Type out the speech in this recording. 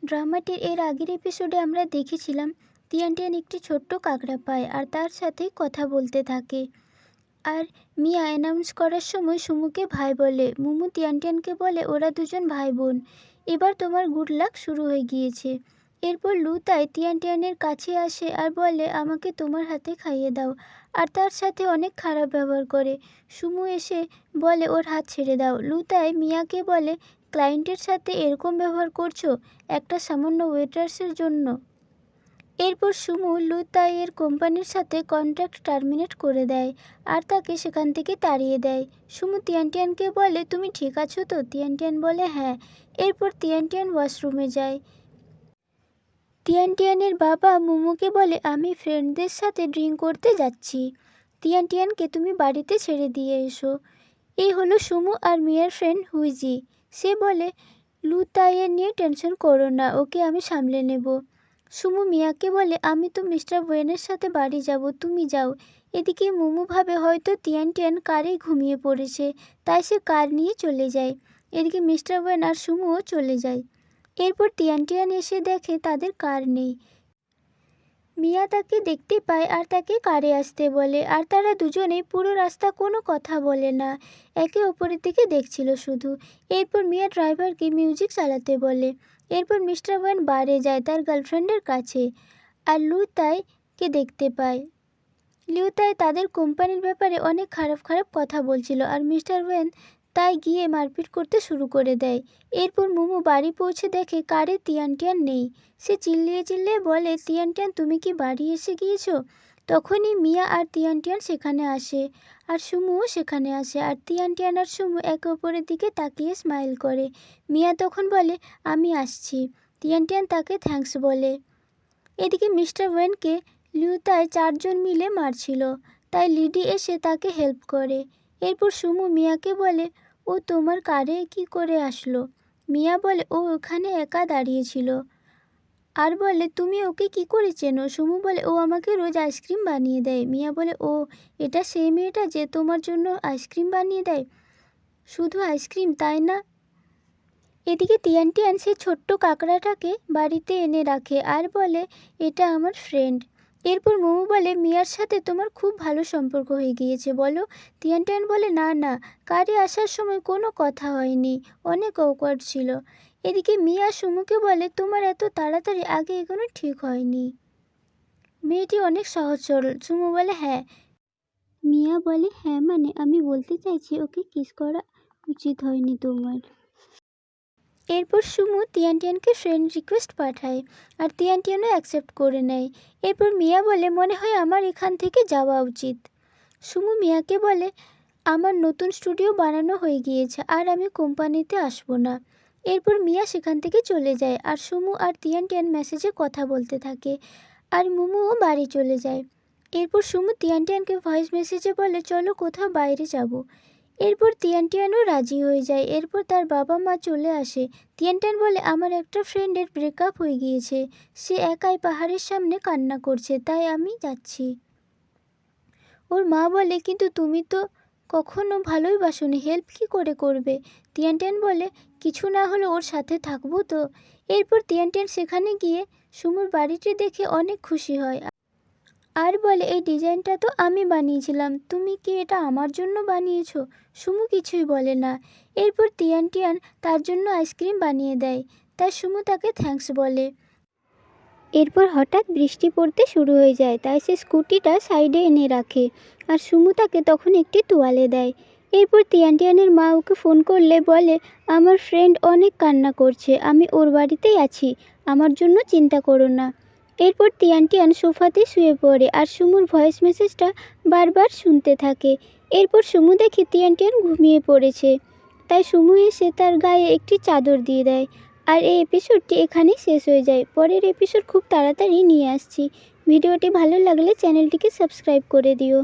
ড্রামাটির এর আগের এপিসোডে আমরা দেখেছিলাম তিয়ানটিয়ান একটি ছোট্ট কাঁকড়া পায় আর তার সাথে কথা বলতে থাকে। আর মিয়া অ্যানাউন্স করার সময় সুমুকে ভাই বলে। মুমু তিয়ানটিয়ানকে বলে ওরা দুজন ভাই বোন, এবার তোমার গুড লাক শুরু হয়ে গিয়েছে। এরপর লুতাই তিয়ানটিয়ানের কাছে আসে আর বলে আমাকে তোমার হাতে খাইয়ে দাও, আর তার সাথে অনেক খারাপ ব্যবহার করে। সুমু এসে বলে ওর হাত ছেড়ে দাও। লুতাই মিয়াকে বলে ক্লায়েন্টের সাথে এরকম ব্যবহার করছো একটা সামান্য ওয়েটার্সের জন্য। এরপর সুমু লুতাইয়ের কোম্পানির সাথে কন্ট্রাক্ট টার্মিনেট করে দেয় আর তাকে সেখান থেকে তাড়িয়ে দেয়। সুমু তিয়ানটিয়ানকে বলে তুমি ঠিক আছো তো? তিয়ানটিয়ান বলে হ্যাঁ। এরপর তিয়ানটিয়ান ওয়াশরুমে যায়। তিয়ানটিয়ানের বাবা মুমুকে বলে আমি ফ্রেন্ডদের সাথে ড্রিঙ্ক করতে যাচ্ছি, তিয়ানটিয়ানকে তুমি বাড়িতে ছেড়ে দিয়ে এসো। এই হলো সুমু আর মিয়ার ফ্রেন্ড হুইজি। সে বলে লুতাইয়ের নিয়ে টেনশন করো না, ওকে আমি সামলে নেব। সুমু মিয়াকে বলে আমি তো মিস্টার ওয়েনের সাথে বাড়ি যাব, তুমি যাও। এদিকে মুমু ভাবে হয়তো তিয়ানটিয়ান কারেই ঘুমিয়ে পড়েছে, তাই সে কার নিয়ে চলে যায়। এদিকে মিস্টার ওয়েন আর সুমুও চলে যায়। এরপর তিয়ানটিয়ান এসে দেখে তাদের কার নেই। মিয়া তাকে দেখতে পায় আর তাকে কারে আসতে বলে, আর তারা দুজনেই পুরো রাস্তা কোনো কথা বলে না, একে অপরের দিকে দেখছিল শুধু। এরপর মিয়া ড্রাইভারকে মিউজিক চালাতে বলে। এরপর মিস্টার ওয়ান বারে যায় তার গার্লফ্রেন্ডের কাছে আর লুতাইকে দেখতে পায়। লিউতাই তাদের কোম্পানির ব্যাপারে অনেক খারাপ খারাপ কথা বলছিল আর মিস্টার ওয়েন তাই গিয়ে মারপিট করতে শুরু করে দেয়। এরপর মুমু বাড়ি পৌঁছে দেখে কারে তিয়ানটিয়ান নেই। সে চিল্লিয়ে চিল্লিয়ে বলে তিয়ানটিয়ান তুমি কি বাড়ি এসে গিয়েছো? তখনই মিয়া আর তিয়ানটিয়ান সেখানে আসে আর সুমুও সেখানে আসে, আর তিয়ানটিয়ান আর সুমু একে অপরের দিকে তাকিয়ে স্মাইল করে। মিয়া তখন বলে আমি আসছি। তিয়ানটিয়ান তাকে থ্যাঙ্কস বলে। এদিকে মিস্টার ওয়েনকে লিউতাই 4 জন মিলে মারছিল, তাই লিডি এসে তাকে হেল্প করে। এরপর সুমু মিয়াকে বলে ও তোমার কারে কি করে আসলো? মিয়া বলে ও ওখানে একা দাঁড়িয়েছিল, আর বলে তুমি ওকে কি করে চেনো? সুমু বলে ও আমাকে রোজ আইসক্রিম বানিয়ে দেয়। মিয়া বলে ও এটা সেই মেয়েটা যে তোমার জন্য আইসক্রিম বানিয়ে দেয়? শুধু আইসক্রিম তাই না? এদিকে তিয়ানটিয়ান সেই ছোট্ট কাঁকড়াটাকে বাড়িতে এনে রাখে আর বলে এটা আমার ফ্রেন্ড। এরপর মোমো বলে মিয়ার সাথে তোমার খুব ভালো সম্পর্ক হয়ে গিয়েছে বলো? তিয়ানটিয়ান বলে না না, কারে আসার সময় কোনো কথা হয়নি, অনেক অকওয়ার্ড ছিল। এদিকে মিয়া সুমুকে বলে তোমার এত তাড়াতাড়ি আগে এগোনো ঠিক হয়নি, মেয়েটি অনেক সহজ সরল। সুমু বলে হ্যাঁ। মিয়া বলে হ্যাঁ মানে আমি বলতে চাইছি ওকে কিস করা উচিত হয়নি তোমার। এরপর সুমু তিয়ানটিয়ানকে ফ্রেন্ড রিকোয়েস্ট পাঠায় আর তিয়ানটিয়ানও অ্যাকসেপ্ট করে নেয়। এরপর মিয়া বলে মনে হয় আমার এখান থেকে যাওয়া উচিত। সুমু মিয়াকে বলে আমার নতুন স্টুডিও বানানো হয়ে গিয়েছে আর আমি কোম্পানিতে আসবো না। এরপর মিয়া সেখান থেকে চলে যায় আর সুমু আর তিয়ানটিয়ান মেসেজে কথা বলতে থাকে আর মুমুও বাড়ি চলে যায়। এরপর সুমু তিয়ানটিয়ানকে ভয়েস মেসেজে বলে চলো কোথাও বাইরে যাব। এরপর তিয়ানটিয়ানও রাজি হয়ে যায়। এরপর তার বাবা মা চলে আসে। তিয়ানটিয়ান বলে আমার একটা ফ্রেন্ডের ব্রেকআপ হয়ে গিয়েছে, সে একাই পাহাড়ের সামনে কান্না করছে, তাই আমি যাচ্ছি। ওর মা বলে কিন্তু তুমি তো কখনো ভালোই বাসনি, হেল্প কী করে করবে? তিয়ানটিয়ান বলে কিছু না হলে ওর সাথে থাকবো তো। এরপর তিয়ানটিয়ান সেখানে গিয়ে সুমুর বাড়িটি দেখে অনেক খুশি হয় আর বলে এই ডিজাইনটা তো আমি বানিয়েছিলাম, তুমি কি এটা আমার জন্য বানিয়েছো? সুমু কিছুই বলে না। এরপর তিয়ানটিয়ান তার জন্য আইসক্রিম বানিয়ে দেয়, তাই সুমু তাকে থ্যাঙ্কস বলে। এরপর হঠাৎ বৃষ্টি পড়তে শুরু হয়ে যায়, তাই সে স্কুটিটা সাইডে এনে রাখে আর সুমু তাকে তখন একটি তোয়ালে দেয়। এরপর তিয়ানটিয়ানের মা ওকে ফোন করলে বলে আমার ফ্রেন্ড অনেক কান্না করছে, আমি ওর বাড়িতেই আছি, আমার জন্য চিন্তা করো না। এরপর তিয়ানটিয়ান সোফাতে শুয়ে পড়ে আর সুমুর ভয়েস মেসেজটা বারবার শুনতে থাকে। এরপর সুমু দেখে তিয়ানটিয়ান ঘুমিয়ে পড়েছে, তাই সুমু এসে তার গায়ে একটি চাদর দিয়ে দেয়। আর এই এপিসোডটি এখানেই শেষ হয়ে যায়। পরের এপিসোড খুব তাড়াতাড়ি নিয়ে আসছি। ভিডিওটি ভালো লাগলে চ্যানেলটিকে সাবস্ক্রাইব করে দিও।